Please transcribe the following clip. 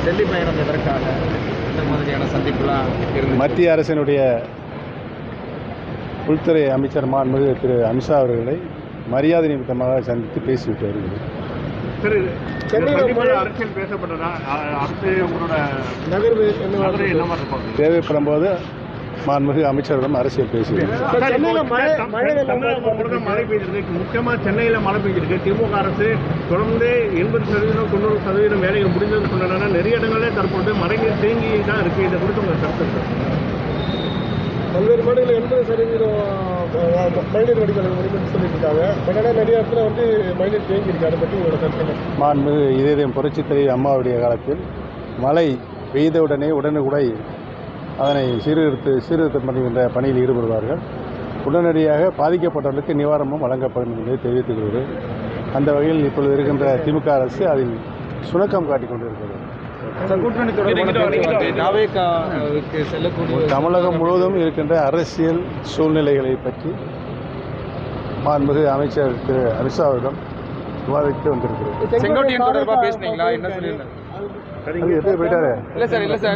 டெல்லி பயணம் எதற்காக இந்த மாதிரியான சந்திப்புலாம் இருந்து மத்திய அரசினுடைய உள்துறை அமைச்சர் மாண்புமிகு திரு அமித்ஷா அவர்களை மரியாதை நிமித்தமாக சந்தித்து பேசிவிட்டு வருகிறது. அரசியல் பேசப்பட்டதா அரசு உங்களோட நகர்வு என்ன மாதிரி இருக்கும்? தேவைப்படும் போது மாண்புமிகு அமைச்சரிடம் அரசியல் பேசுகிறது. மழை பெய்திருக்கு, முக்கியமாக சென்னையில் மழை பெய்திருக்கு. திமுக அரசு தொடர்ந்து 80% 90% வேலைகள் முடிஞ்சது சொன்னா நிறைய இடங்களே தற்போது மழைநீர் தேங்கி தான் இருக்குது. இதை குறித்து உங்கள் கருத்து? பல்வேறு மாநிலங்கள் 80% மழைநீர் வடிகால் முடிவுன்னு சொல்லிட்டு இருக்காங்க. பட் ஆனால் நிறைய இடத்துல வந்து மழைநீர் தேங்கி இருக்கு. அதை பற்றி உங்களோட கருத்து? மாண்புமிகு இதயம் புரட்சித் தலைவி அம்மாவுடைய காலத்தில் மழை பெய்தவுடனே உடனுக்குடை அதனை சீர்திருத்தம் பண்ணுகின்ற பணியில் ஈடுபடுவார்கள். உடனடியாக பாதிக்கப்பட்டவர்களுக்கு நிவாரணமும் வழங்கப்படும் என்பதை தெரிவித்துக் கொள்கிறேன். அந்த வகையில் இப்பொழுது இருக்கின்ற திமுக அரசு அதில் சுணக்கம் காட்டிக் கொண்டிருக்கிறது. தமிழகம் முழுவதும் இருக்கின்ற அரசியல் சூழ்நிலைகளை பற்றி மாண்புமிகு அமைச்சர் திரு அமித்ஷாவிடம் விவாதித்து வந்திருக்கிறது. செங்கோட்டையன் தொடர்பாக பேசுனீங்களா? என்ன சொல்லியிருந்தாங்க? போயிட்டாரு. இல்லை சார்